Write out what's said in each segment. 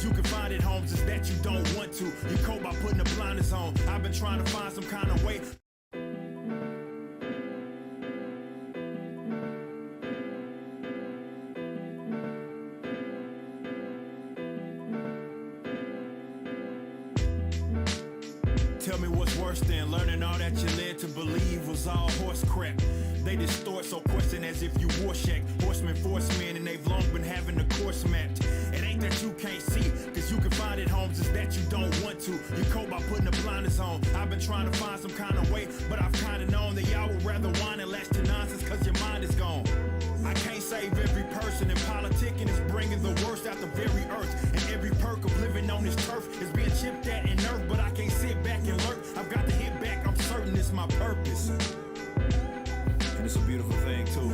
Cause you can find it, Holmes, is that you don't want to. You cope by putting the blinders on. I've been trying to find some kind of way. Tell me what's worse than learning all that you led to believe was all horse crap. They distort so question as if you war shack. Horsemen, forcemen, and they've long been having the course mapped. It ain't that you can't see, cause you can find it, Holmes, is that you don't want to. You cope by putting the blinders on. I've been trying to find some kind of way, but I've kinda known that y'all would rather whine and latch to nonsense cause your mind is gone. I can't save every person, and politicking is bringing the worst out the very earth. And every perk of living on this turf is being chipped at and nerfed, but I can't sit back and lurk. I've got to hit back, I'm certain it's my purpose. And it's a beautiful thing too.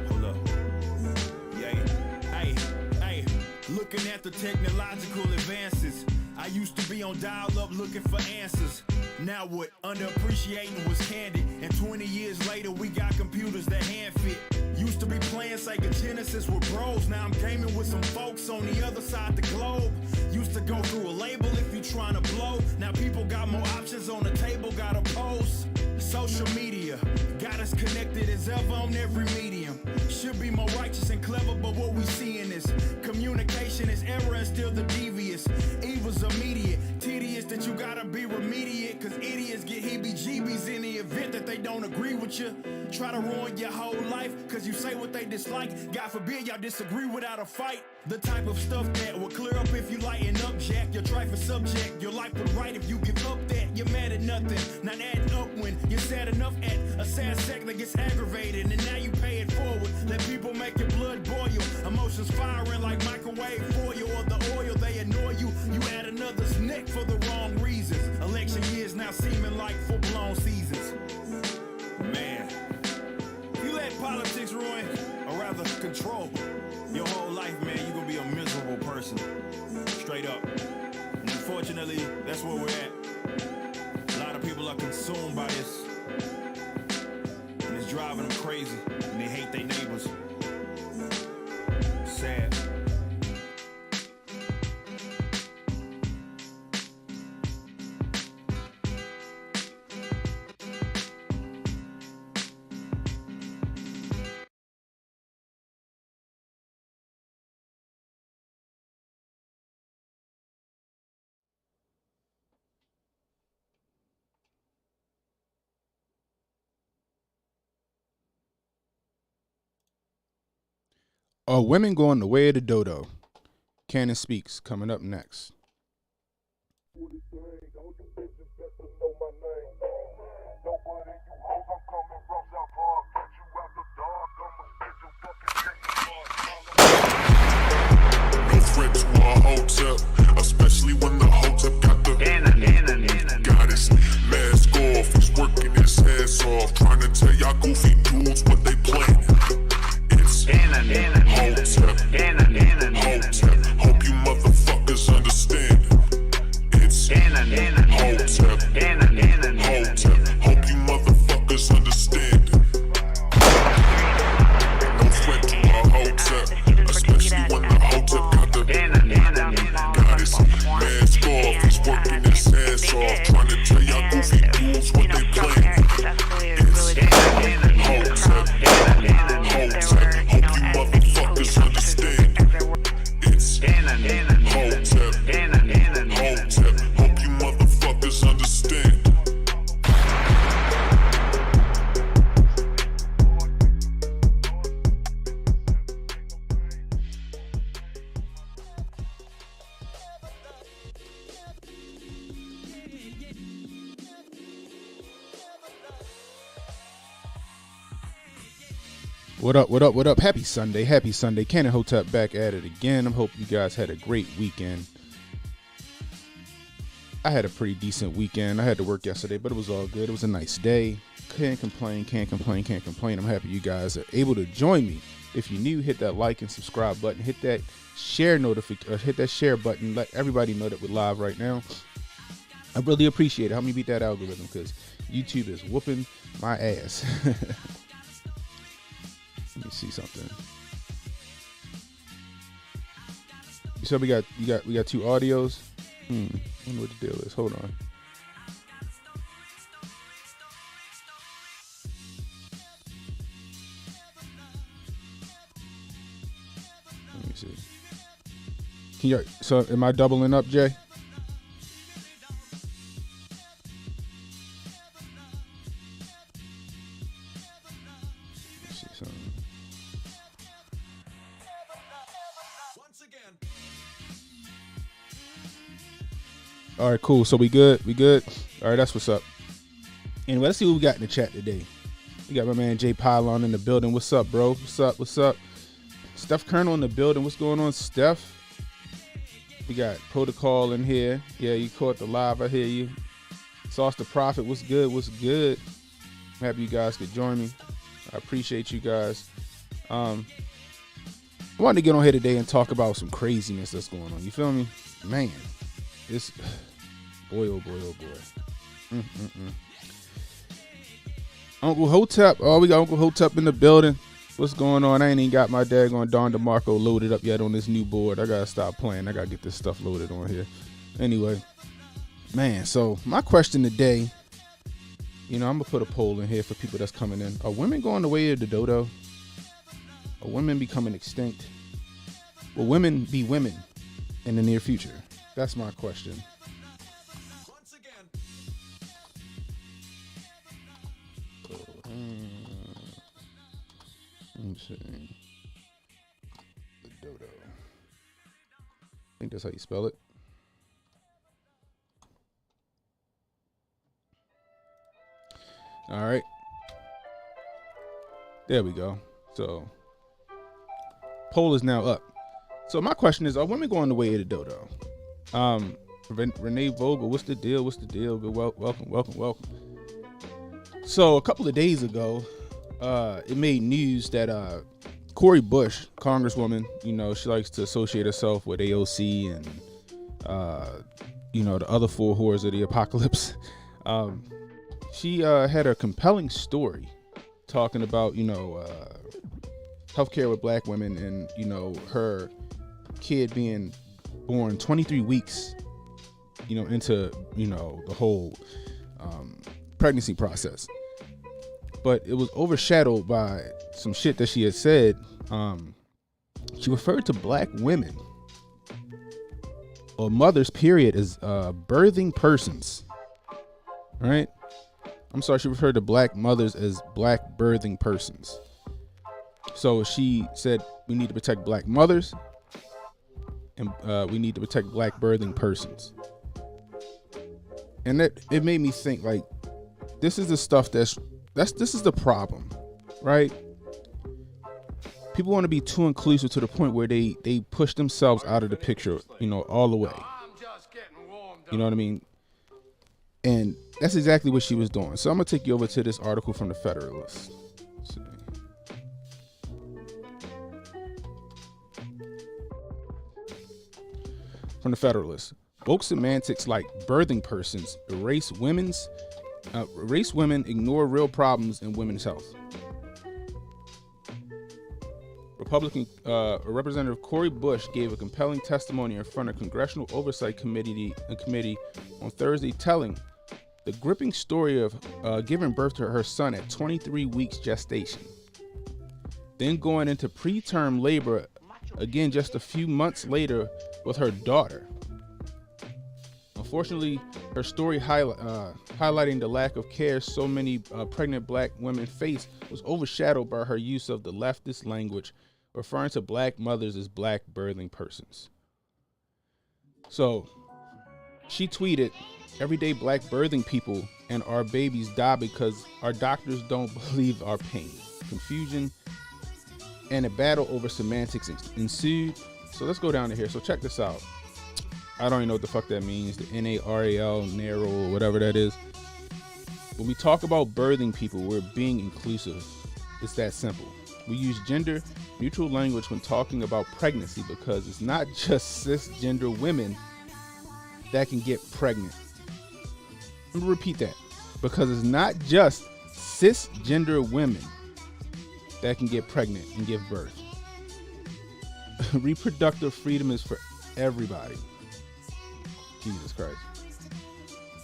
Hold up. Hey, looking at the technological advances. I used to be on dial-up looking for answers. Now what? Underappreciating was candy. And 20 years later, we got computers that hand fit. Used to be playing Sega Genesis with bros. Now I'm gaming with some folks on the other side of the globe. Used to go through a label if you trying to blow. Now people got more options on the table, got a post. Social media got us connected as ever on every medium. Should be more righteous and clever, but what we seeing is communication is error and still the devious. Evil's immediate, tedious that you gotta be remediate. Cause idiots get heebie-jeebies in the event that they don't agree with you. Try to ruin your whole life cause you say what they dislike. God forbid y'all disagree without a fight. The type of stuff that will clear up if you lighten up, Jack. Your trifling subject, your life would right if you give up that. You're mad at nothing, not adding up when you're sad enough at a sad second that gets aggravated. And now you pay it forward. Let people make your blood boil. Emotions firing like microwave foil, or the oil they annoy you. You add another's neck for the wrong reasons. Election years now seeming like full-blown seasons. Man, you let politics ruin, or rather control your whole life, man, you're gonna be a miserable person. Straight up. And unfortunately, that's where we're at. A lot of people are consumed by this. And it's driving them crazy. And they hate their neighbors. Sad. Are women going the way of the dodo? Cannon Speaks coming up next. No threat to our Hotep, especially when the Hotep got the goddess mask off. He's working his ass off, trying to tell y'all goofy dudes what they planning. It's Hotep, Hotep. Hope you motherfuckers understand. It's Hotep, Hotep. Hope you motherfuckers understand. No threat to our Hotep, especially when the Hotep got the goddess mask off. He's working his ass off, trying to tell y'all goofy dudes what they planning. It's Hotep, Hotep. Hope you motherfuckers understand. It's Hotep, Hotep. Hope you motherfuckers understand. What up, what up, what up? Happy Sunday, happy Sunday. Cannon Hotep back at it again. I hope you guys had a great weekend. I had a pretty decent weekend. I had to work yesterday, but it was all good. It was a nice day. Can't complain, can't complain, can't complain. I'm happy you guys are able to join me. If you're new, hit that like and subscribe button. Hit that share hit that share button. Let everybody know that we're live right now. I really appreciate it. Help me beat that algorithm because YouTube is whooping my ass. Let me see something. You said we got two audios. I wonder what the deal is. Hold on. Let me see. So am I doubling up, Jay? Let's see something. All right, cool. So we good? We good? All right, that's what's up. Anyway, let's see what we got in the chat today. We got my man Jay Pylon in the building. What's up, bro? What's up? What's up? Steph Colonel in the building. What's going on, Steph? We got Protocol in here. Yeah, you caught the live. I hear you. Sauce the Prophet. What's good? What's good? I'm happy you guys could join me. I appreciate you guys. I wanted to get on here today and talk about some craziness that's going on. You feel me? Man, this boy, oh boy, oh boy. Uncle Hotep. Oh, we got Uncle Hotep in the building. What's going on? I ain't even got my daggone Don DeMarco loaded up yet on this new board. I gotta stop playing. I gotta get this stuff loaded on here. Anyway, man, so my question today, I'm gonna put a poll in here for people that's coming in. Are women going the way of the dodo? Are women becoming extinct? Will women be women in the near future? That's my question. Once again. Let me see. The dodo. I think that's how you spell it. All right. There we go. So, poll is now up. So my question is, are women going the way of the dodo? Renee Vogel, what's the deal? What's the deal? Good, welcome. So a couple of days ago, it made news that Cori Bush, Congresswoman, she likes to associate herself with AOC and the other four whores of the apocalypse. She had a compelling story talking about healthcare with black women and her kid being born 23 weeks into the whole pregnancy process, but it was overshadowed by some shit that she had said. She referred to black women or mothers period as birthing persons, right? I'm sorry, she referred to black mothers as black birthing persons. So she said we need to protect black mothers and we need to protect black birthing persons. And it made me think, like, this is the stuff this is the problem, right? People want to be too inclusive to the point where they push themselves out of the picture, all the way. You know what I mean? And that's exactly what she was doing. So I'm gonna take you over to this article from the Federalist. Let's see. From the Federalist. Woke semantics like birthing persons erase women, ignore real problems in women's health. Republican Representative Cori Bush gave a compelling testimony in front of Congressional Oversight Committee on Thursday, telling the gripping story of giving birth to her son at 23 weeks gestation, then going into preterm labor again just a few months later with her daughter. Unfortunately, her story highlighting the lack of care so many pregnant black women face was overshadowed by her use of the leftist language, referring to black mothers as black birthing persons. So she tweeted, "Everyday black birthing people and our babies die because our doctors don't believe our pain. Confusion and a battle over semantics ensued." So let's go down to here. So check this out. I don't even know what the fuck that means. The NARAL, narrow, or whatever that is. When we talk about birthing people, we're being inclusive. It's that simple. We use gender neutral language when talking about pregnancy because it's not just cisgender women that can get pregnant. I'm gonna repeat that. Because it's not just cisgender women that can get pregnant and give birth. Reproductive freedom is for Everybody. Jesus Christ.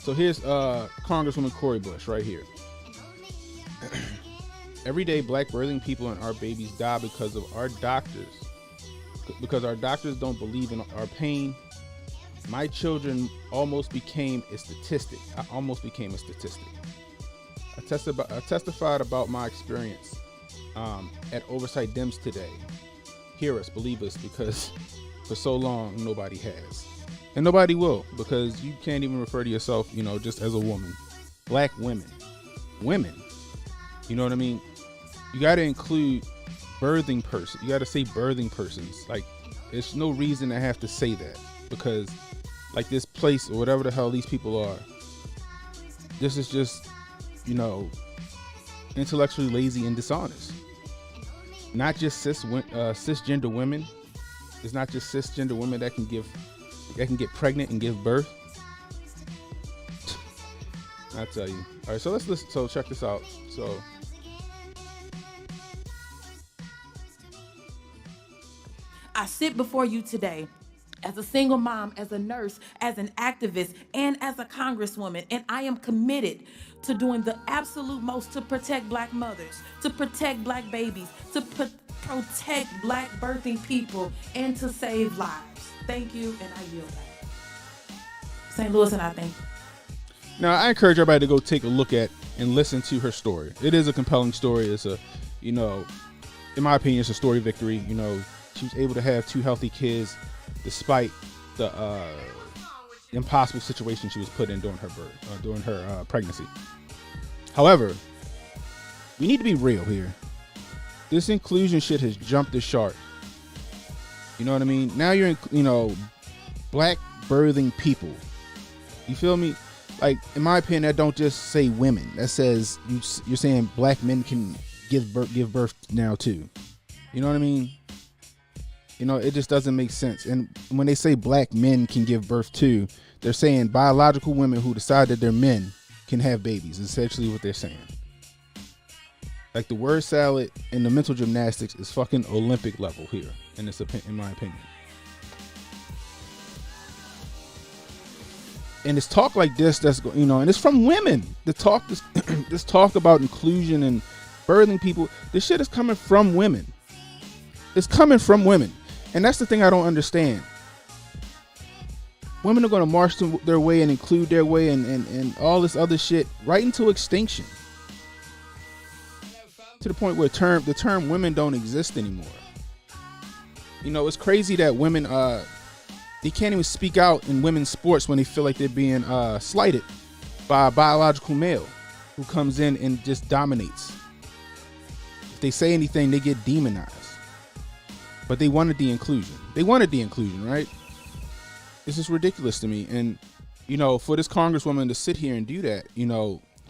So here's Congresswoman Cori Bush right here. Every day, black birthing people and our babies die because of our doctors. Because our doctors don't believe in our pain. My children almost became a statistic. I almost became a statistic. I testified about my experience at Oversight Dems today. Hear us, believe us, because for so long, nobody has. And nobody will, because you can't even refer to yourself, just as a woman. Black women. Women. You know what I mean? You got to include birthing person. You got to say birthing persons. Like, there's no reason to have to say that, because like this place or whatever the hell these people are, this is just, intellectually lazy and dishonest. Not just cisgender women. It's not just cisgender women that can get pregnant and give birth. I tell you. All right, so let's listen. So check this out. So I sit before you today as a single mom, as a nurse, as an activist, and as a congresswoman, and I am committed to doing the absolute most to protect black mothers, to protect black babies, to protect black birthing people, and to save lives. Thank you, and I yield back. St. Louis, and I thank you. Now, I encourage everybody to go take a look at and listen to her story. It is a compelling story. It's a, in my opinion, it's a story of victory. She was able to have 2 healthy kids despite the impossible situation she was put in during her birth, during her pregnancy. However, we need to be real here. This inclusion shit has jumped the shark. You know what I mean? Now you're in, black birthing people. You feel me? Like, in my opinion, that don't just say women. That says you're saying black men can give birth now too. You know what I mean? It just doesn't make sense. And when they say black men can give birth too, they're saying biological women who decide that they're men can have babies. Is essentially what they're saying. Like, the word salad and the mental gymnastics is fucking Olympic level here, in my opinion. And it's talk like this and it's from women. The talk, this talk about inclusion and birthing people, this shit is coming from women. It's coming from women. And that's the thing I don't understand. Women are going to march their way and include their way and all this other shit right into extinction. To the point where the term women don't exist anymore. It's crazy that women, they can't even speak out in women's sports when they feel like they're being slighted by a biological male who comes in and just dominates. If they say anything, they get demonized. But they wanted the inclusion. Right? This is ridiculous to me. And, for this congresswoman to sit here and do that,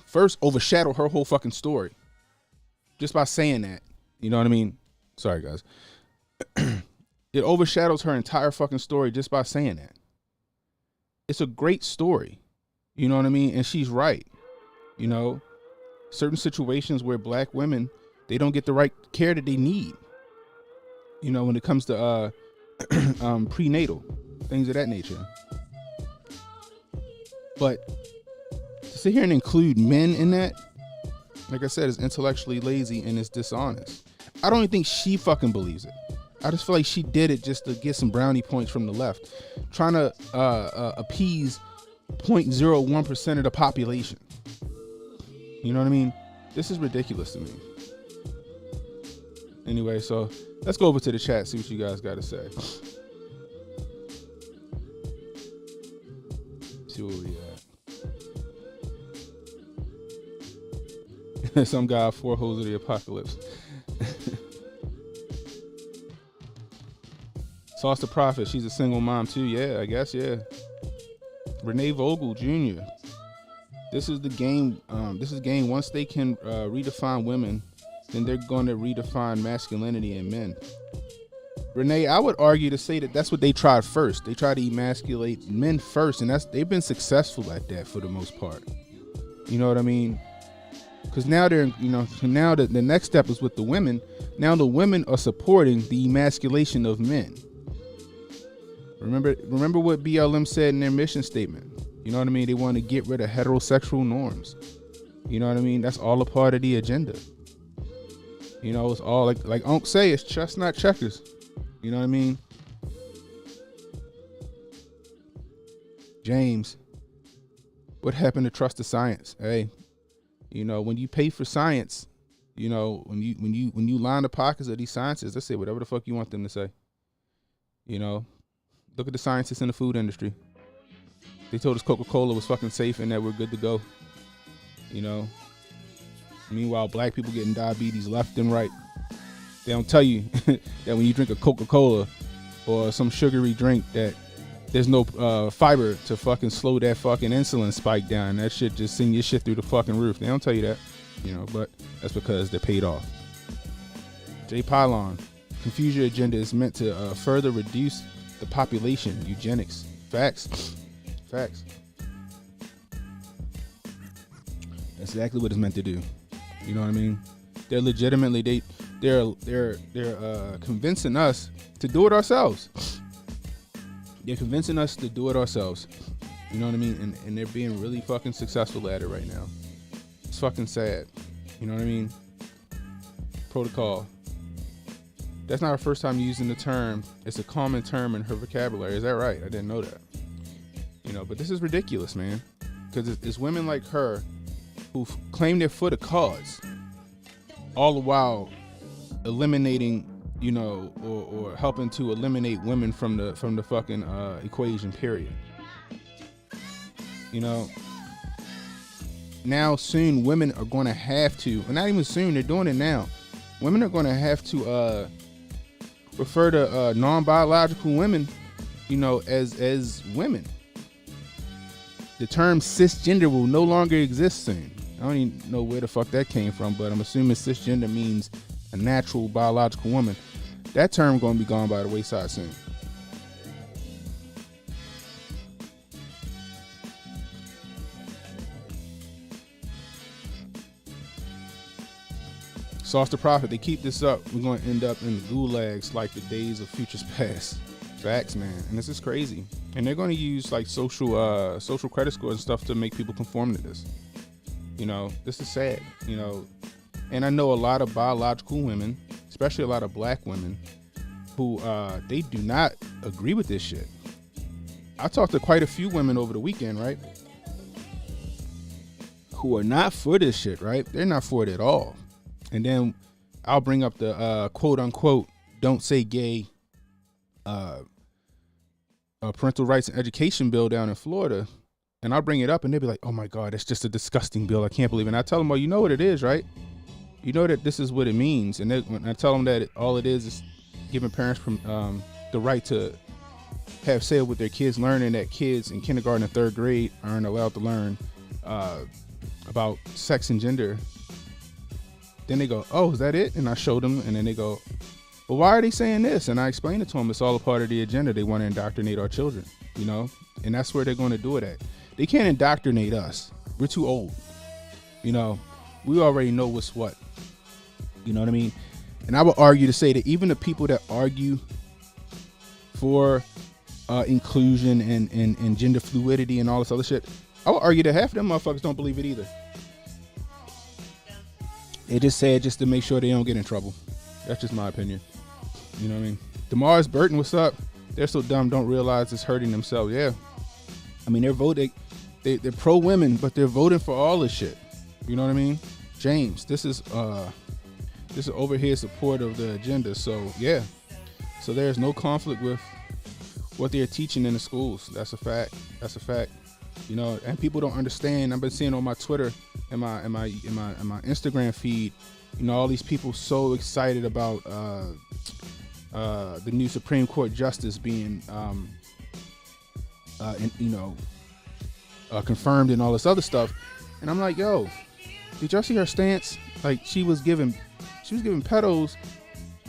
first overshadow her whole fucking story. Just by saying that. You know what I mean? Sorry, guys. It overshadows her entire fucking story just by saying that. It's a great story. You know what I mean? And she's right. Certain situations where black women, they don't get the right care that they need. When it comes to prenatal, things of that nature. But to sit here and include men in that, like I said, is intellectually lazy and it's dishonest. I don't even think she fucking believes it. I just feel like she did it just to get some brownie points from the left, trying to appease 0.01% of the population. You know what I mean? This is ridiculous to me. Anyway, so let's go over to the chat, see what you guys got to say. See where we at. Some guy, 4 hoes of the apocalypse. Sauce the Prophet, she's a single mom too. Yeah, I guess, yeah. Renee Vogel Jr. This is the game. This is game. Once they can redefine women, then they're going to redefine masculinity in men. Renee, I would argue to say that that's what they tried first. They tried to emasculate men first, and they've been successful at that for the most part. You know what I mean? Because now now the next step is with the women. Now the women are supporting the emasculation of men. Remember what BLM said in their mission statement. You know what I mean? They want to get rid of heterosexual norms. You know what I mean? That's all a part of the agenda. You know, it's all like Unc say, it's chestnut checkers. You know what I mean? James, what happened to trust the science? Hey, you know, when you pay for science, you know, when you line the pockets of these scientists, they say whatever the fuck you want them to say. You know, look at the scientists in the food industry. They told us Coca-Cola was fucking safe and that we're good to go. You know, meanwhile, black people getting diabetes left and right. They don't tell you that when you drink a Coca-Cola or some sugary drink that there's no fiber to fucking slow that fucking insulin spike down. That shit just send your shit through the fucking roof. They don't tell you that, you know, but that's because they're paid off. Pylon, Confusion agenda is meant to further reduce the population. Eugenics. Facts. Facts. That's exactly what it's meant to do. You know what I mean? They're legitimately they're convincing us to do it ourselves. They're convincing us to do it ourselves. You know what I mean? And they're being really fucking successful at it right now. It's fucking sad. You know what I mean? Protocol. That's not our first time using the term. It's a common term in her vocabulary. Is that right? I didn't know that. You know, but this is ridiculous, man. Because it's women like her who claim they're for the cause, all the while eliminating, you know, or helping to eliminate women from the fucking equation, period. You know, now soon women are going to have to, or not even soon, they're doing it now. Women are going to have to refer to non-biological women, you know, as women. The term cisgender will no longer exist soon. I don't even know where the fuck that came from, but I'm assuming cisgender means a natural biological woman. That term going to be gone by the wayside soon. Sauce the prophet. They keep this up, we're going to end up in the gulags like the days of futures past. Facts, man. And this is crazy. And they're going to use like social credit scores and stuff to make people conform to this. You know, this is sad, you know. And I know a lot of biological women, especially a lot of black women, who they do not agree with this shit. I talked to quite a few women over the weekend, right, who are not for this shit, right? They're not for it at all. And then I'll bring up the quote unquote don't say gay parental rights and education bill down in Florida, and I'll bring it up and they'll be like, oh my God, it's just a disgusting bill, I can't believe it. And I tell them, well, you know what it is, right? You know that this is what it means. And when I tell them that all it is giving parents the right to have say with their kids, learning that kids in kindergarten and third grade aren't allowed to learn about sex and gender. Then they go, oh, is that it? And I show them, and then they go, well, why are they saying this? And I explain it to them. It's all a part of the agenda. They want to indoctrinate our children, you know, and that's where they're going to do it at. They can't indoctrinate us. We're too old. You know, we already know what's what. You know what I mean? And I would argue to say that even the people that argue for inclusion and gender fluidity and all this other shit, I would argue that half of them motherfuckers don't believe it either. They just say it just to make sure they don't get in trouble. That's just my opinion. You know what I mean? Lamar Burton, what's up? They're so dumb, don't realize it's hurting themselves. Yeah. I mean, they're voting. They're pro women, but they're voting for all this shit. You know what I mean? James, this is over here support of the agenda. So yeah. So there's no conflict with what they're teaching in the schools. That's a fact. That's a fact. You know, and people don't understand. I've been seeing on my Twitter and my Instagram feed, you know, all these people so excited about the new Supreme Court justice being confirmed and all this other stuff. And I'm like, yo, did y'all see her stance? Like she was giving pedos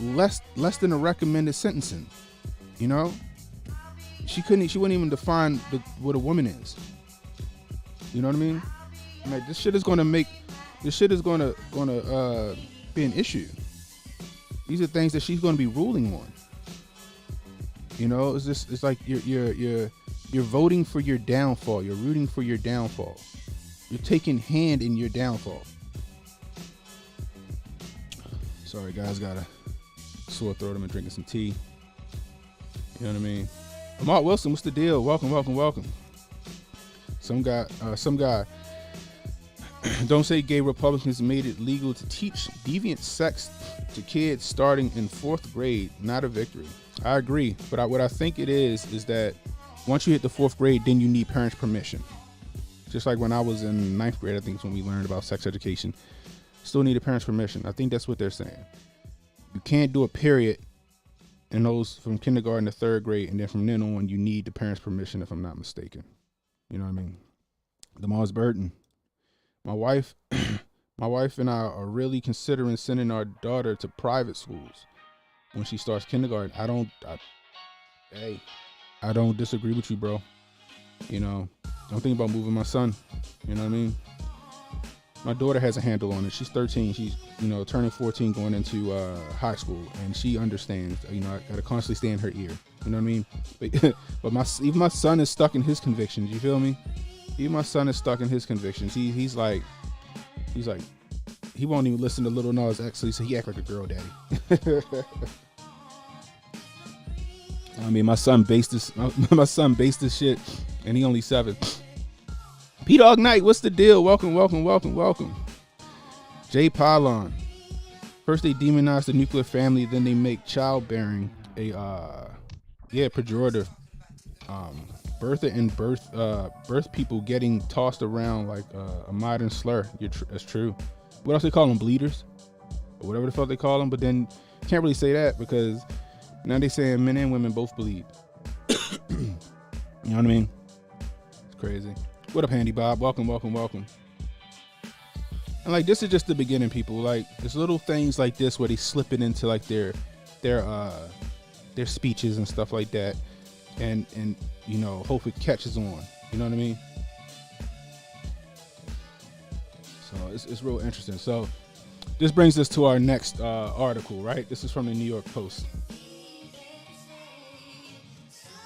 less than a recommended sentencing. You know, she wouldn't even define what a woman is. You know what I mean? Like this shit is gonna be an issue. These are things that she's gonna be ruling on. You know, it's like you're voting for your downfall. You're rooting for your downfall. You're taking hand in your downfall. Sorry, guys, got a sore throat. I'm drinking some tea. You know what I mean? Mart Wilson, what's the deal? Welcome. Some guy. Don't say gay Republicans made it legal to teach deviant sex to kids starting in 4th grade. Not a victory. I agree, but what I think it is that once you hit the 4th grade, then you need parents' permission. Just like when I was in 9th grade, I think is when we learned about sex education. Still needed parents' permission. I think that's what they're saying. You can't do a period in those from kindergarten to 3rd grade, and then from then on, you need the parents' permission, if I'm not mistaken. You know what I mean? Lamar Burton. My wife and I are really considering sending our daughter to private schools when she starts kindergarten. I don't disagree with you, bro. You know, don't think about moving my son. You know what I mean? My daughter has a handle on it. She's 13. She's, turning 14, going into high school, and she understands. I gotta constantly stay in her ear. You know what I mean? But even my son is stuck in his convictions. You feel me? Even my son is stuck in his convictions. He's like, he won't even listen to Lil Nas X, so he act like a girl daddy. I mean, my son based this shit, and he only 7. P-Dog Knight, what's the deal? Welcome. J Pylon. First they demonize the nuclear family, then they make childbearing a pejorative. Birther and birth people getting tossed around like a modern slur. That's true. What else they call them? Bleeders, or whatever the fuck they call them. But then can't really say that because now they saying men and women both bleed. You know what I mean? It's crazy. What up, Handy Bob? Welcome. And like, this is just the beginning, people. Like, there's little things like this where they slip it into like their speeches and stuff like that, and hope it catches on. You know what I mean? So it's real interesting. So this brings us to our next article, right? This is from the New York Post.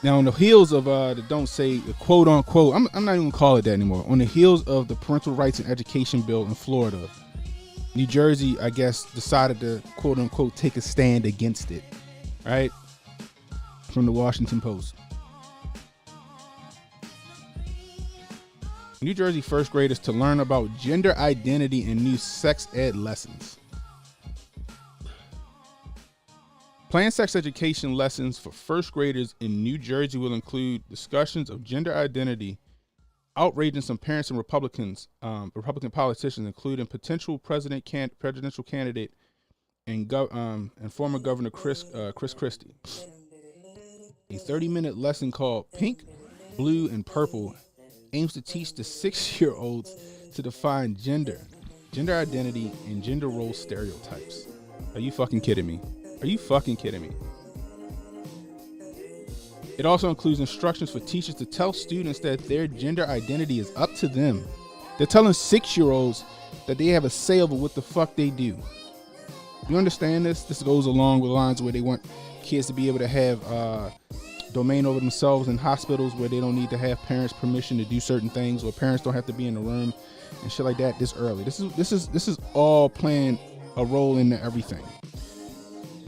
Now, on the heels of the don't say quote unquote, I'm not even gonna call it that anymore. On the heels of the parental rights and education bill in Florida, New Jersey, I guess, decided to quote unquote take a stand against it, right? From the Washington Post. New Jersey first graders to learn about gender identity in new sex ed lessons. Planned sex education lessons for first graders in New Jersey will include discussions of gender identity, outraging some parents and Republican politicians, including potential presidential candidate and former Governor Chris Christie. A 30-minute lesson called Pink, Blue, and Purple aims to teach the 6-year-olds to define gender identity, and gender role stereotypes. Are you fucking kidding me? It also includes instructions for teachers to tell students that their gender identity is up to them. They're telling 6-year-olds that they have a say over what the fuck they do. You understand this? This goes along with lines where they want kids to be able to have domain over themselves in hospitals where they don't need to have parents' permission to do certain things, or parents don't have to be in the room and shit like that this early. This is all playing a role into everything.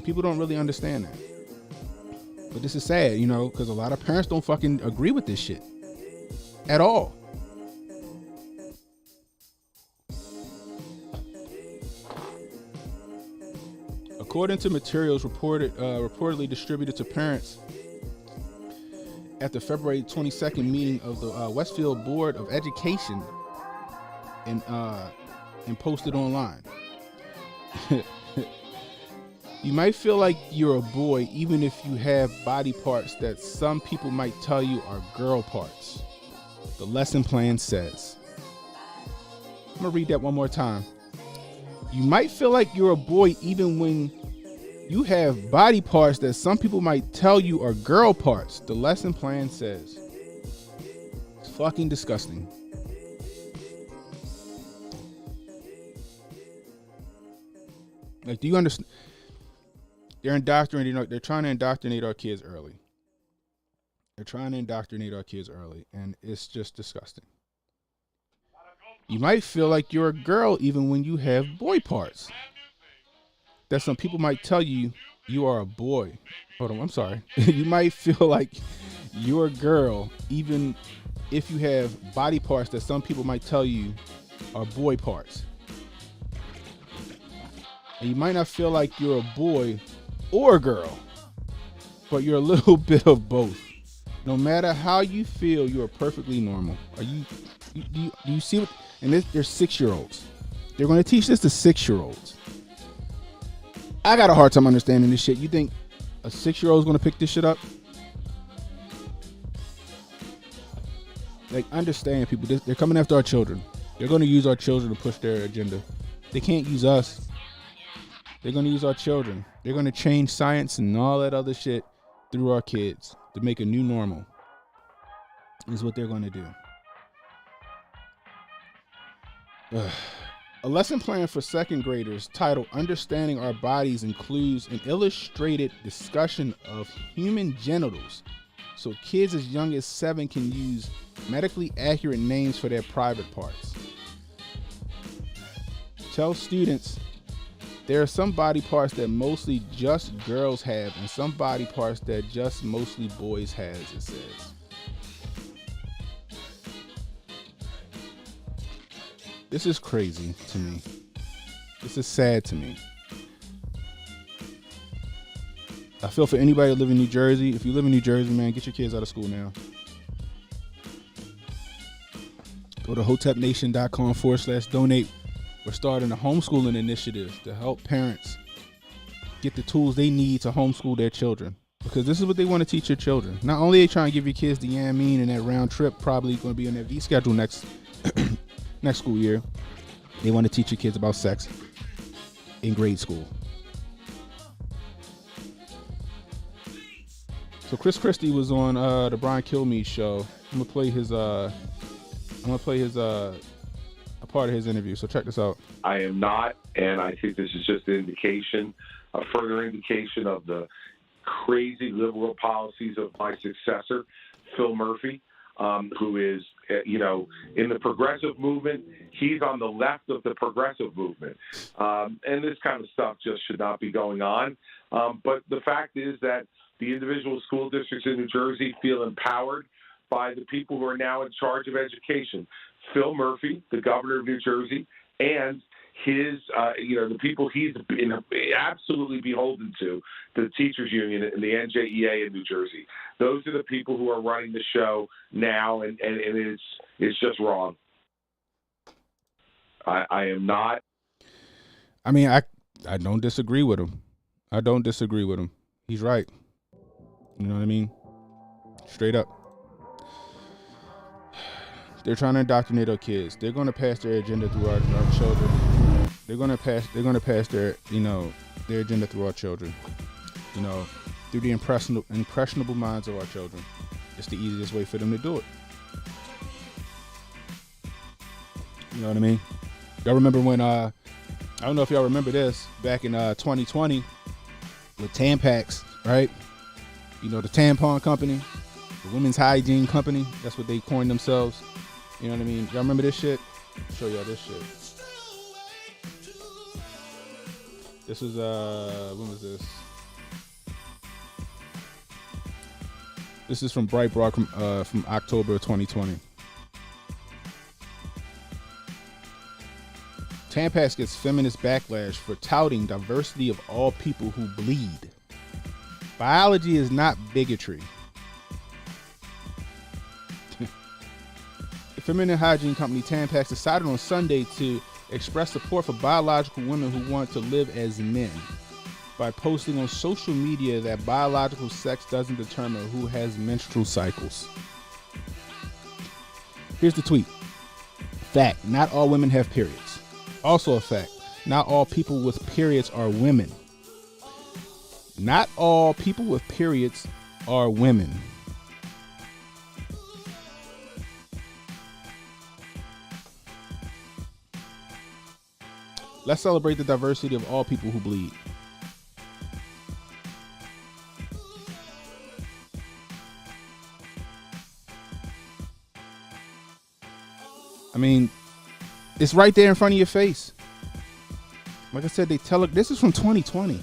People don't really understand that. But this is sad, because a lot of parents don't fucking agree with this shit at all. According to materials reportedly distributed to parents at the February 22nd meeting of the Westfield Board of Education and posted online. You might feel like you're a boy even if you have body parts that some people might tell you are girl parts, the lesson plan says. I'm gonna read that one more time. You might feel like you're a boy even when you have body parts that some people might tell you are girl parts, the lesson plan says. It's fucking disgusting. Like, do you understand? They're trying to indoctrinate our kids early. They're trying to indoctrinate our kids early, and it's just disgusting. You might feel like you're a girl even when you have boy parts. That some people might tell you you are a boy. Hold on, I'm sorry. You might feel like you're a girl even if you have body parts that some people might tell you are boy parts. And you might not feel like you're a boy or a girl, but you're a little bit of both. No matter how you feel, you are perfectly normal. Do you see what? And they're 6-year-olds. They're going to teach this to 6-year-olds. I got a hard time understanding this shit. You think a 6-year-old is going to pick this shit up? Like, understand, people. They're coming after our children. They're going to use our children to push their agenda. They can't use us. They're going to use our children. They're going to change science and all that other shit through our kids to make a new normal. Is what they're going to do. A lesson plan for second graders titled Understanding Our Bodies includes an illustrated discussion of human genitals so kids as young as 7 can use medically accurate names for their private parts. Tell students there are some body parts that mostly just girls have and some body parts that just mostly boys has, it says. This is crazy to me. This is sad to me. I feel for anybody that live in New Jersey. If you live in New Jersey, man, get your kids out of school now. Go to hotepnation.com/donate. We're starting a homeschooling initiative to help parents get the tools they need to homeschool their children. Because this is what they want to teach your children. Not only are they trying to give your kids the mean and that round trip probably going to be on their V schedule next school year. They want to teach your kids about sex in grade school. So Chris Christie was on the Brian Kilmeade show. I'm gonna play a part of his interview. So check this out. I am not, and I think this is just an indication, a further indication of the crazy liberal policies of my successor, Phil Murphy, who is, in the progressive movement. He's on the left of the progressive movement. And this kind of stuff just should not be going on. But the fact is that the individual school districts in New Jersey feel empowered by the people who are now in charge of education. Phil Murphy, the governor of New Jersey, and his, the people he's been absolutely beholden to, the teachers union and the NJEA in New Jersey. Those are the people who are running the show now, and it's just wrong. I am not. I mean, I don't disagree with him. I don't disagree with him. He's right. You know what I mean? Straight up. They're trying to indoctrinate our kids. They're going to pass their agenda through our children. They're going to pass their agenda through our children. Through the impressionable minds of our children. It's the easiest way for them to do it. You know what I mean? Y'all remember when I don't know if y'all remember this back in 2020 with Tampax, right? The tampon company, the women's hygiene company. That's what they coined themselves. You know what I mean? Y'all remember this shit? I'll show y'all this shit. This is when was this? This is from Breitbart from October of 2020. Tampax gets feminist backlash for touting diversity of all people who bleed. Biology is not bigotry. The feminine hygiene company Tampax decided on Sunday to express support for biological women who want to live as men by posting on social media that biological sex doesn't determine who has menstrual cycles. Here's the tweet. Fact, not all women have periods. Also a fact, not all people with periods are women. Not all people with periods are women. Let's celebrate the diversity of all people who bleed. I mean, it's right there in front of your face. Like I said, they tell it. This is from 2020.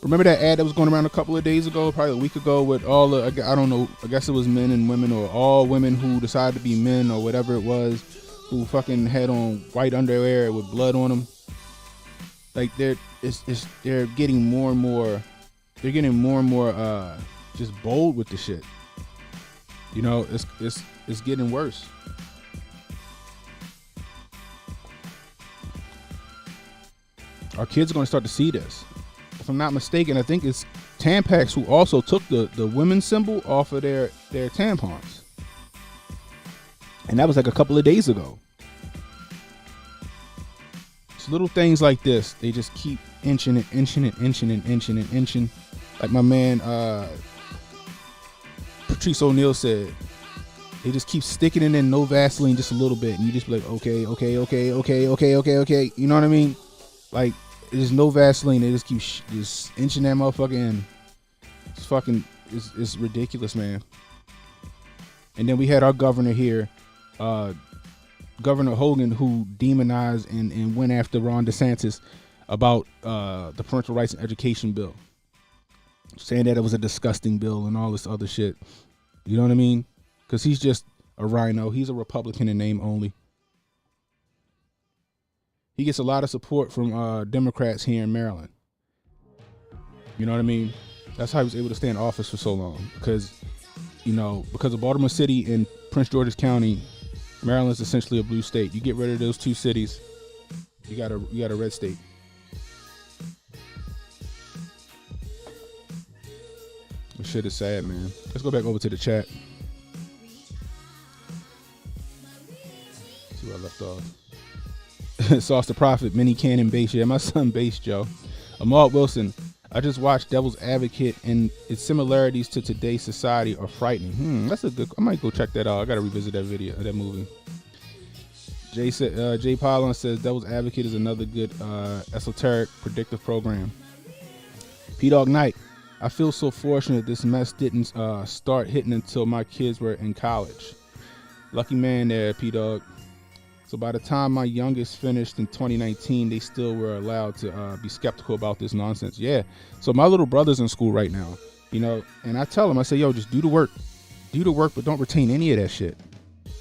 Remember that ad that was going around a couple of days ago, probably a week ago, with all the, I don't know, I guess it was men and women, or all women who decided to be men or whatever it was, who fucking had on white underwear with blood on them. Like they're getting more and more, just bold with the shit. You know, it's getting worse. Our kids are going to start to see this. If I'm not mistaken, I think it's Tampax who also took the women's symbol off of their tampons. And that was like a couple of days ago. It's little things like this. They just keep inching. Like my man Patrice O'Neal said, they just keep sticking it in, no Vaseline, just a little bit. And you just be like, okay. You know what I mean? Like, there's no Vaseline. They just keep just inching that motherfucker in. It's fucking, it's ridiculous, man. And then we had our governor here, Governor Hogan, who demonized and went after Ron DeSantis about the parental rights and education bill, saying that it was a disgusting bill and all this other shit. You know what I mean? Because he's just a rhino. He's a Republican in name only. He gets a lot of support from Democrats here in Maryland. You know what I mean? That's how he was able to stay in office for so long. Because, you know, because of Baltimore City and Prince George's County, Maryland's essentially a blue state. You get rid of those two cities, you got a red state. This shit is sad, man. Let's go back over to the chat. See where I left off. Sauce the Prophet, mini cannon bass. Yeah, my son bass, Joe. Mart Wilson, I just watched Devil's Advocate, and its similarities to today's society are frightening. That's a good. I might go check that out. I gotta revisit that video, that movie. Jay Pylon says Devil's Advocate is another good esoteric predictive program. P-Dog Knight, I feel so fortunate this mess didn't start hitting until my kids were in college. Lucky man there, P-Dog. So by the time my youngest finished in 2019, they still were allowed to be skeptical about this nonsense. Yeah. So my little brother's in school right now, you know, and I tell him, I say, yo, just do the work, but don't retain any of that shit.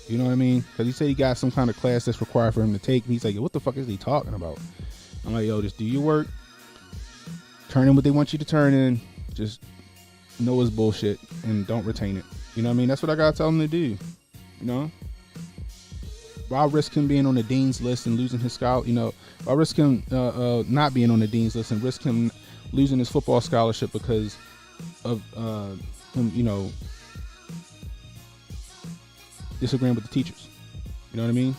You know what I mean? Because he said he got some kind of class that's required for him to take. And he's like, yo, what the fuck is he talking about? I'm like, yo, just do your work. Turn in what they want you to turn in. Just know it's bullshit and don't retain it. You know what I mean? That's what I got to tell him to do. You know? Why risk him being on the dean's list and losing his scholarship? You know, why risk him not being on the dean's list and risk him losing his football scholarship because of him, you know, disagreeing with the teachers? You know what I mean?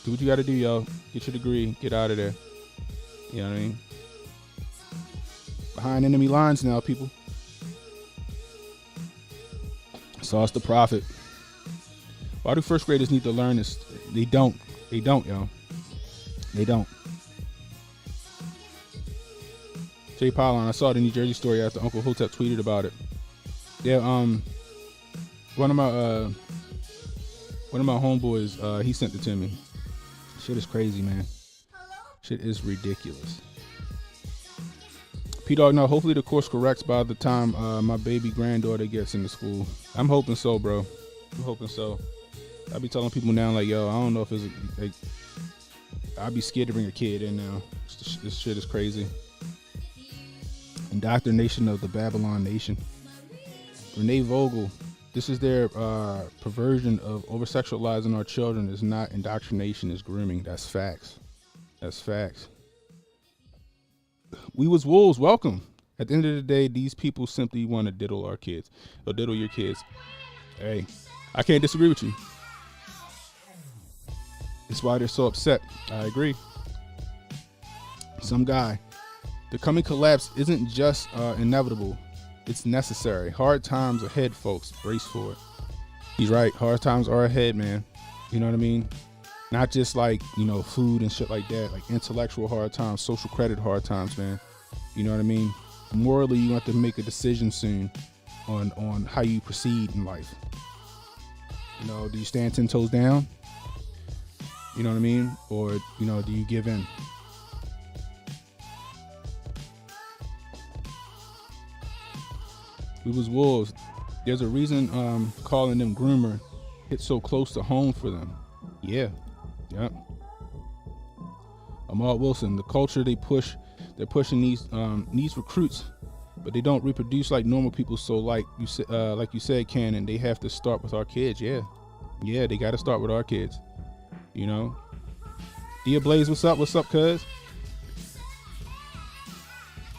Do what you got to do, yo. Get your degree. Get out of there. You know what I mean? Behind enemy lines now, people. Sauce the Prophet. Why do first graders need to learn this? They don't, yo. They don't. Jay Pylon, I saw the New Jersey story after Uncle Hotep tweeted about it. Yeah, one of my homeboys, he sent it to me. Shit is crazy, man. Shit is ridiculous. P-Dog, no, hopefully the course corrects by the time my baby granddaughter gets into school. I'm hoping so, bro. I'm hoping so. I be telling people now, like, yo, I don't know if it's like, I'd be scared to bring a kid in now. This shit is crazy. Indoctrination of the Babylon Nation. Renee Vogel, this is their perversion of over-sexualizing our children. Is not indoctrination, is grooming. That's facts. That's facts. We was wolves, welcome. At the end of the day, these people simply want to diddle our kids. Or diddle your kids. Hey, I can't disagree with you. That's why they're so upset. I agree. Some guy. The coming collapse isn't just inevitable. It's necessary. Hard times ahead, folks. Brace for it. He's right. Hard times are ahead, man. You know what I mean? Not just like, you know, food and shit like that. Like intellectual hard times, social credit hard times, man. You know what I mean? Morally, you have to make a decision soon. on how you proceed in life. You know, do you stand 10 toes down? You know what I mean? Or, you know, do you give in? We was wolves. There's a reason calling them groomer hit so close to home for them. Yeah. Yep. Mart Wilson, the culture they're pushing these recruits, but they don't reproduce like normal people. So like you said, Cannon, they have to start with our kids. Yeah, they got to start with our kids. You know, Dia Blaze, what's up? What's up, cuz?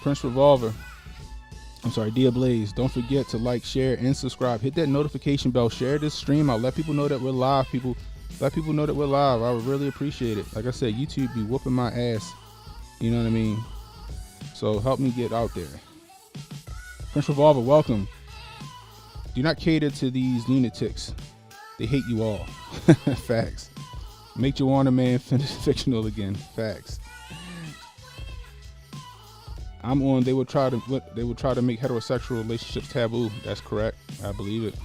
Prince Revolver. I'm sorry, Dia Blaze. Don't forget to like, share, and subscribe. Hit that notification bell. Share this stream out. Let people know that we're live. Let people know that we're live. I would really appreciate it. Like I said, YouTube be whooping my ass. You know what I mean? So help me get out there. Prince Revolver, welcome. Do not cater to these lunatics. They hate you all. Facts. Make Joanna Man fictional again. Facts. I'm on. They will try to make heterosexual relationships taboo. That's correct. I believe it.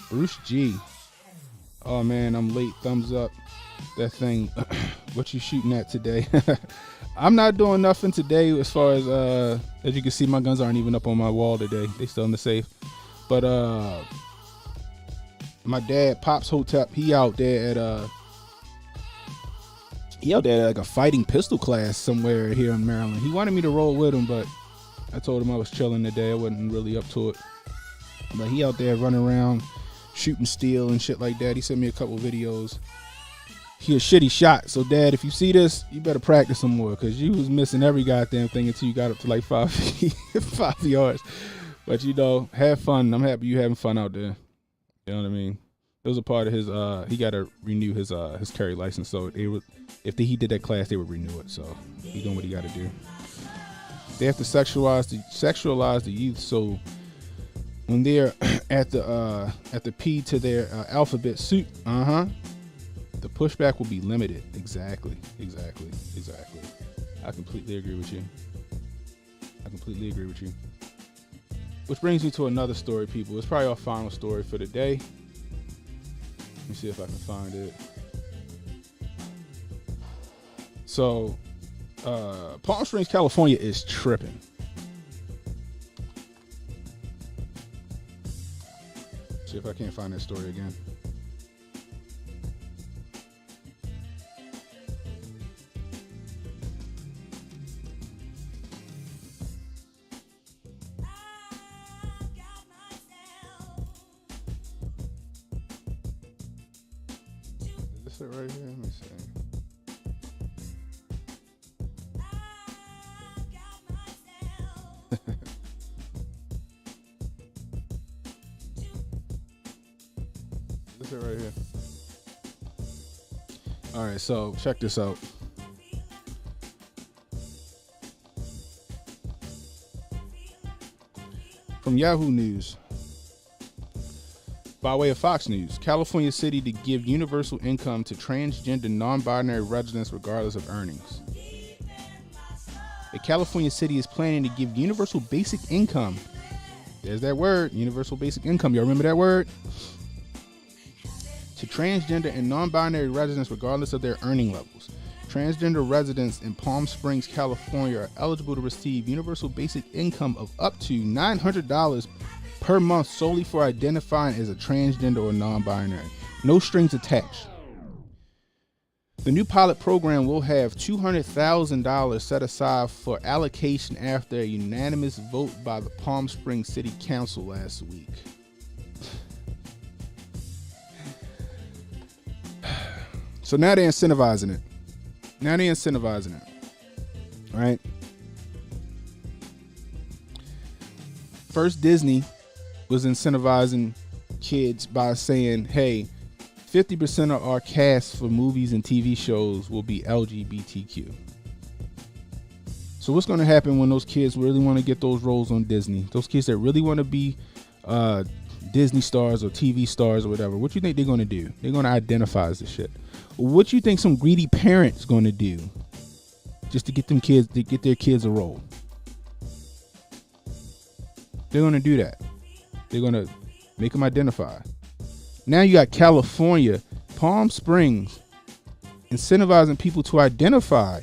Bruce G. Oh man, I'm late. Thumbs up. That thing. What you shooting at today? I'm not doing nothing today. As far as you can see, my guns aren't even up on my wall today. They still in the safe. But my dad, Pops Hotep, he out there at like a fighting pistol class somewhere here in Maryland. He wanted me to roll with him, but I told him I was chilling today. I wasn't really up to it. But he out there running around shooting steel and shit like that. He sent me a couple videos. He a shitty shot. So Dad, if you see this, you better practice some more, because you was missing every goddamn thing until you got up to like 5 yards. But you know, have fun. I'm happy you having fun out there. You know what I mean? It was a part of his he got to renew his carry license. So if he did that class, they would renew it. So he doing what he got to do. They have to sexualize the youth. So when they're at the P to their alphabet soup, the pushback will be limited. Exactly. I completely agree with you. Which brings me to another story, people. It's probably our final story for the day. Let me see if I can find it. So, Palm Springs, California is tripping. See if I can't find that story again. Is this it right here? Let me see. This is it right here. All right, so check this out. From Yahoo News. By way of Fox News, California City to give universal income to transgender non-binary residents regardless of earnings. The California City is planning to give universal basic income. There's that word, universal basic income. Y'all remember that word? To transgender and non-binary residents regardless of their earning levels. Transgender residents in Palm Springs, California are eligible to receive universal basic income of up to $900 per month solely for identifying as a transgender or non-binary. No strings attached. The new pilot program will have $200,000 set aside for allocation after a unanimous vote by the Palm Springs City Council last week. So now they're incentivizing it. All right. First, Disney was incentivizing kids by saying, hey, 50% of our cast for movies and TV shows will be LGBTQ. So what's going to happen when those kids really want to get those roles on Disney? Those kids that really want to be Disney stars or TV stars or whatever, what you think they're going to do? They're going to identify as the shit. What you think some greedy parent's going to do just to get their kids a role? They're going to do that. They're going to make them identify. Now you got California, Palm Springs, incentivizing people to identify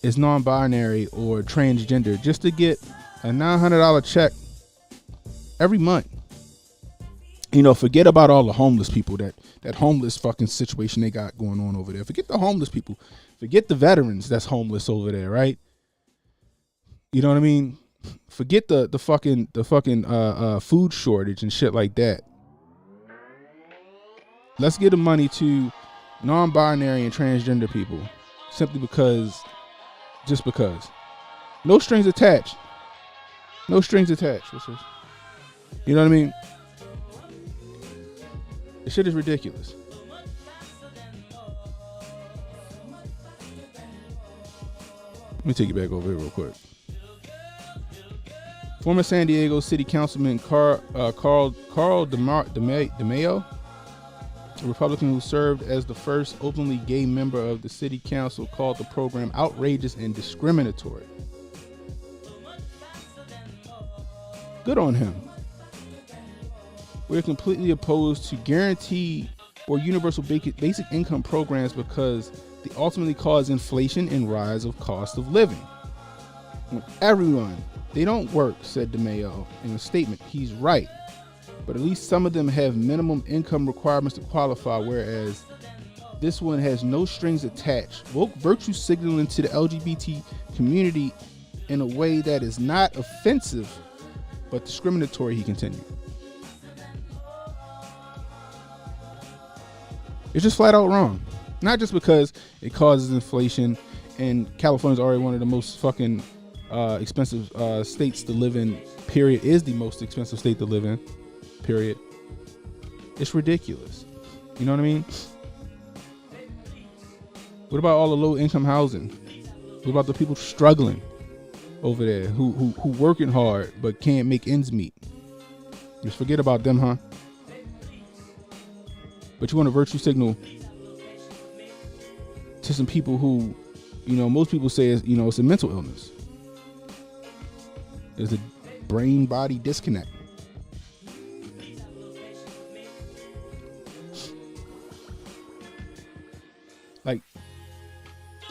as non-binary or transgender just to get a $900 check every month. You know, forget about all the homeless people, that homeless fucking situation they got going on over there. Forget the homeless people. Forget the veterans that's homeless over there, right? You know what I mean? Forget the fucking food shortage and shit like that. Let's get the money to non-binary and transgender people simply just because. No strings attached. No strings attached. What's this? You know what I mean? This shit is ridiculous. Let me take you back over here real quick. Former San Diego City Councilman Carl DeMayo, a Republican who served as the first openly gay member of the city council, called the program outrageous and discriminatory. Good on him. We're completely opposed to guaranteed or universal basic income programs because they ultimately cause inflation and rise of cost of living. Everyone, they don't work, said DeMayo in a statement. He's right. But at least some of them have minimum income requirements to qualify, whereas this one has no strings attached. Virtue signaling to the LGBT community in a way that is not offensive but discriminatory, he continued. It's just flat out wrong. Not just because it causes inflation, and California's already one of the most fucking expensive states to live in, period. Is the most expensive state to live in, period. It's ridiculous. You know what I mean? What about all the low income housing? What about the people struggling over there who working hard but can't make ends meet? Just forget about them, huh? But you want to virtue signal to some people who, you know, most people say is, you know, it's a mental illness. There's a brain-body disconnect. Like,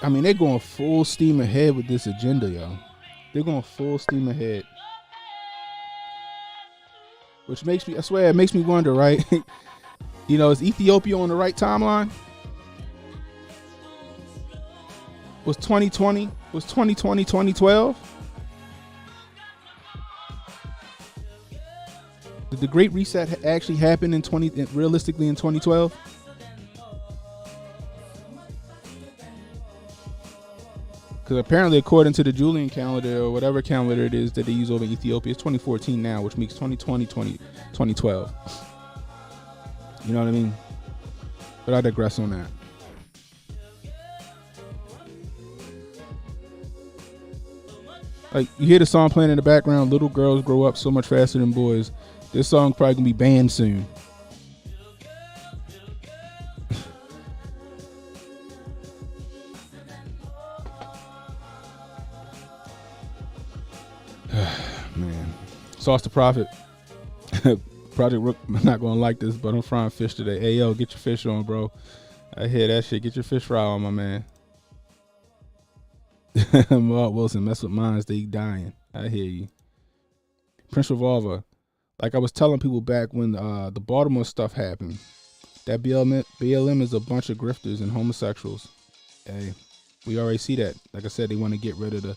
I mean, they're going full steam ahead with this agenda, y'all. They're going full steam ahead. Which makes me, I swear, it makes me wonder, right? You know, is Ethiopia on the right timeline? Was 2020 2012? Did the Great Reset actually happen realistically in 2012? Because apparently, according to the Julian calendar or whatever calendar it is that they use over in Ethiopia, it's 2014 now, which makes 2020 2012. You know what I mean? But I digress on that. Like, you hear the song playing in the background, little girls grow up so much faster than boys. This song probably gonna be banned soon. Man. Sauce the Prophet. Project Rook, I'm not gonna like this, but I'm frying fish today. Hey, yo, get your fish on, bro. I hear that shit. Get your fish fry on, my man. Mart Wilson, mess with mines, they dying. I hear you. Prince Revolver, like I was telling people back when the Baltimore stuff happened, that BLM is a bunch of grifters and homosexuals. Hey, we already see that. Like I said, they want to get rid of the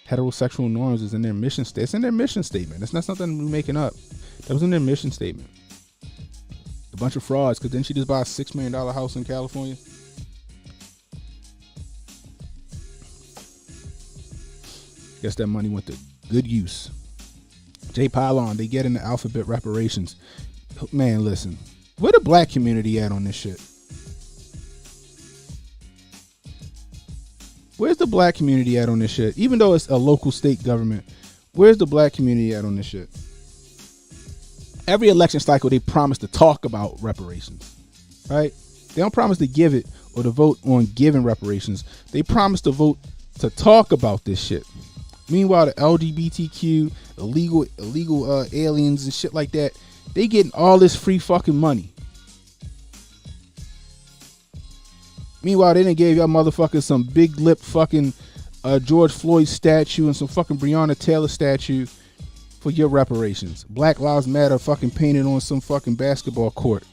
heterosexual norms. Is in their mission statement. It's in their mission statement. It's not something we're making up. That was in their mission statement. A bunch of frauds, because didn't she just buy a $6 million house in California? Guess that money went to good use. Pylon, they get in the alphabet reparations. Man, listen. Where the black community at on this shit? Where's the black community at on this shit? Even though it's a local state government, where's the black community at on this shit? Every election cycle, they promise to talk about reparations, right? They don't promise to give it or to vote on giving reparations. They promise to vote to talk about this shit. Meanwhile, the LGBTQ, illegal aliens and shit like that. They getting all this free fucking money. Meanwhile, they done gave y'all motherfuckers some big lip fucking George Floyd statue and some fucking Breonna Taylor statue for your reparations. Black Lives Matter fucking painted on some fucking basketball court.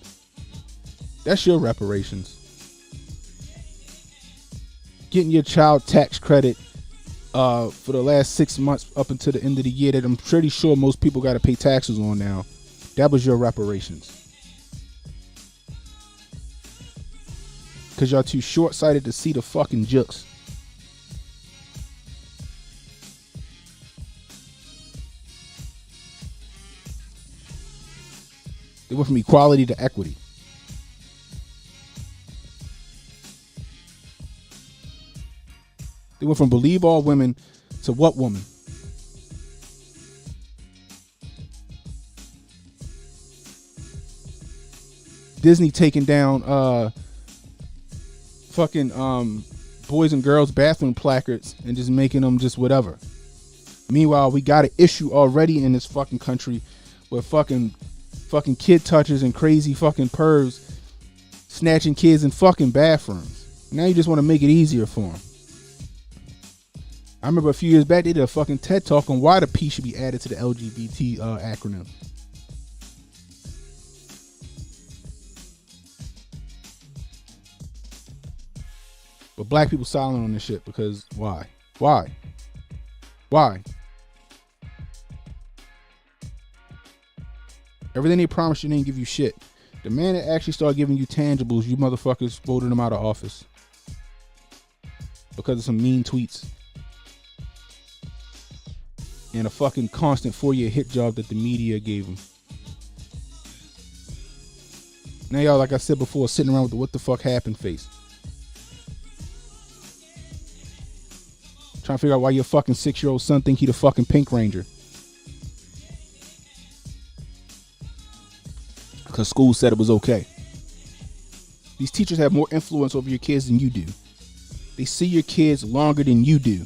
That's your reparations. Getting your child tax credit for the last 6 months up until the end of the year that I'm pretty sure most people got to pay taxes on now. That was your reparations. Because y'all too short-sighted to see the fucking jokes. They went from equality to equity. They went from believe all women to what woman? Disney taking down fucking boys and girls bathroom placards and just making them just whatever. Meanwhile, we got an issue already in this fucking country with fucking kid touchers and crazy fucking pervs snatching kids in fucking bathrooms. Now you just want to make it easier for them. I remember a few years back they did a fucking TED talk on why the P should be added to the LGBT acronym. But black people silent on this shit because why? Why? Everything they promised you didn't give you shit. The man that actually started giving you tangibles, you motherfuckers voted him out of office because of some mean tweets and a fucking constant 4-year hit job that the media gave him. Now y'all, like I said before, sitting around with the what the fuck happened face. Trying to figure out why your fucking 6-year-old son think he the fucking Pink Ranger. Because school said it was okay. These teachers have more influence over your kids than you do. They see your kids longer than you do.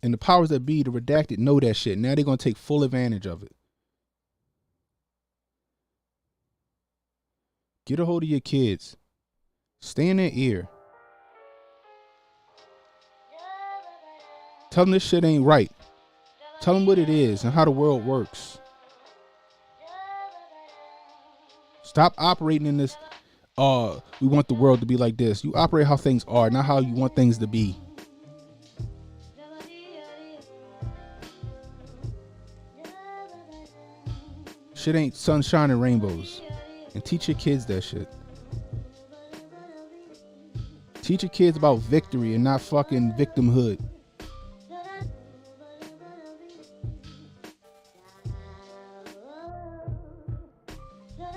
And the powers that be, the redacted, know that shit. Now they're going to take full advantage of it. Get a hold of your kids. Stay in their ear. Tell them this shit ain't right. Tell them what it is and how the world works. Stop operating in this, we want the world to be like this. You operate how things are, not how you want things to be. Shit ain't sunshine and rainbows. And teach your kids that shit. Teach your kids about victory and not fucking victimhood.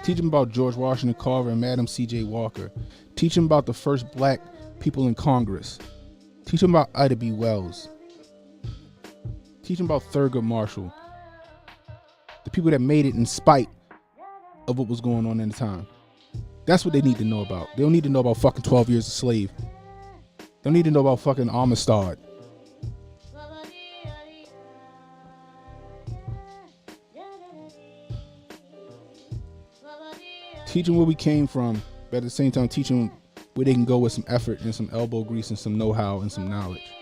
Teach them about George Washington Carver and Madam C.J. Walker. Teach them about the first black people in Congress. Teach them about Ida B. Wells. Teach them about Thurgood Marshall. The people that made it in spite of what was going on in the time. That's what they need to know about. They don't need to know about fucking 12 years a slave. They don't need to know about fucking Amistad. Teach them where we came from, but at the same time teach them where they can go with some effort and some elbow grease and some know-how and some knowledge.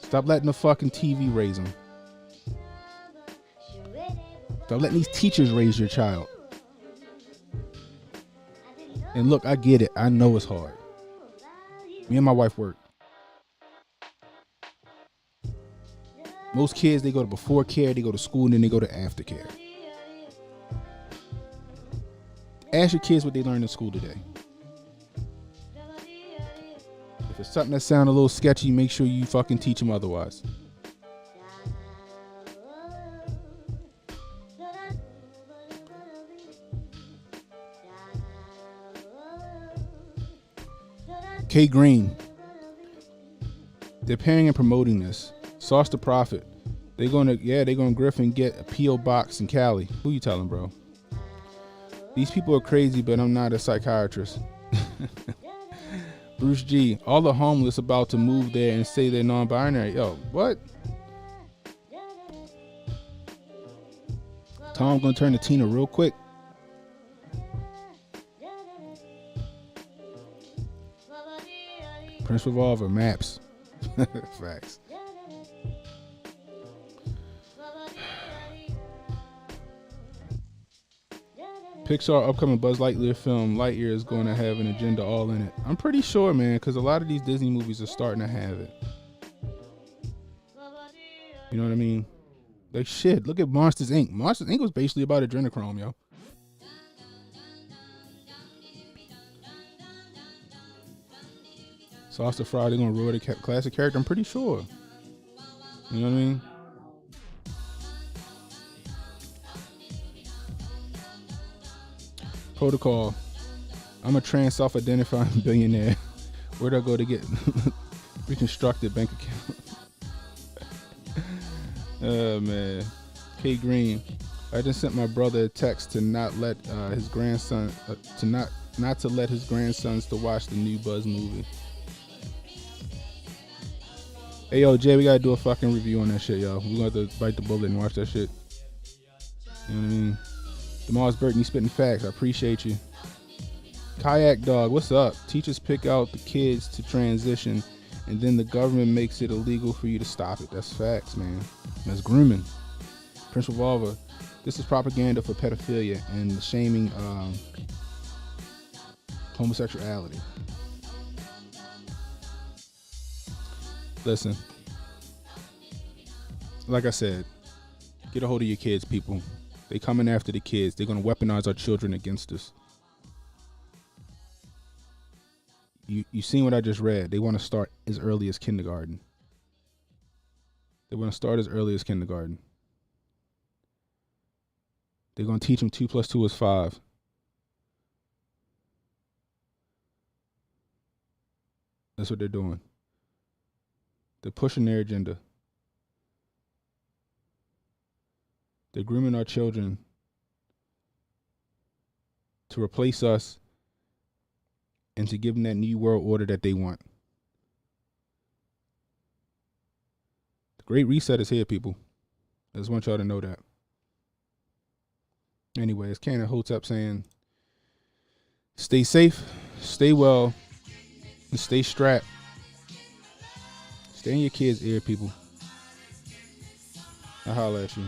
Stop letting the fucking TV raise them. Stop letting these teachers raise your child. And look, I get it. I know it's hard. Me and my wife work. Most kids, they go to before care, they go to school, and then they go to aftercare. Ask your kids what they learned in school today. If it's something that sounds a little sketchy, make sure you fucking teach them otherwise. K Green, they're paying and promoting this. Sauce the Prophet, they're gonna griff and get a P.O. box in Cali. Who you telling, bro? These people are crazy, but I'm not a psychiatrist. Bruce G, all the homeless about to move there and say they're non-binary. Yo, what? Tom gonna turn to Tina real quick. Prince Revolver, maps. Facts. Pixar upcoming Buzz Lightyear film, Lightyear, is going to have an agenda all in it. I'm pretty sure, man, because a lot of these Disney movies are starting to have it. You know what I mean? Like, shit, look at Monsters, Inc. Monsters, Inc. was basically about adrenochrome, yo. Sauce to Fry, they're going to ruin the classic character, I'm pretty sure. You know what I mean? Protocol. I'm a trans self-identifying billionaire. Where'd I go to get reconstructed bank account? Oh man. K Green. I just sent my brother a text to not let his grandson not to let his grandsons to watch the new Buzz movie. Hey yo, Jay, we gotta do a fucking review on that shit, y'all. We gonna have to bite the bullet and watch that shit. You know what I mean? Lamar Burton, you spitting facts. I appreciate you. Kayak Dog, what's up? Teachers pick out the kids to transition, and then the government makes it illegal for you to stop it. That's facts, man. That's grooming. Prince Revolver, this is propaganda for pedophilia and shaming homosexuality. Listen, like I said, get a hold of your kids, people. They coming after the kids. They're going to weaponize our children against us. You seen what I just read. They want to start as early as kindergarten. They want to start as early as kindergarten. They're going to teach them 2 + 2 is 5. That's what they're doing. They're pushing their agenda. They're grooming our children to replace us and to give them that new world order that they want. The Great Reset is here, people. I just want y'all to know that. Anyways, Canon Hotep saying, stay safe, stay well, and stay strapped. Stay in your kids' ear, people. I'll holler at you.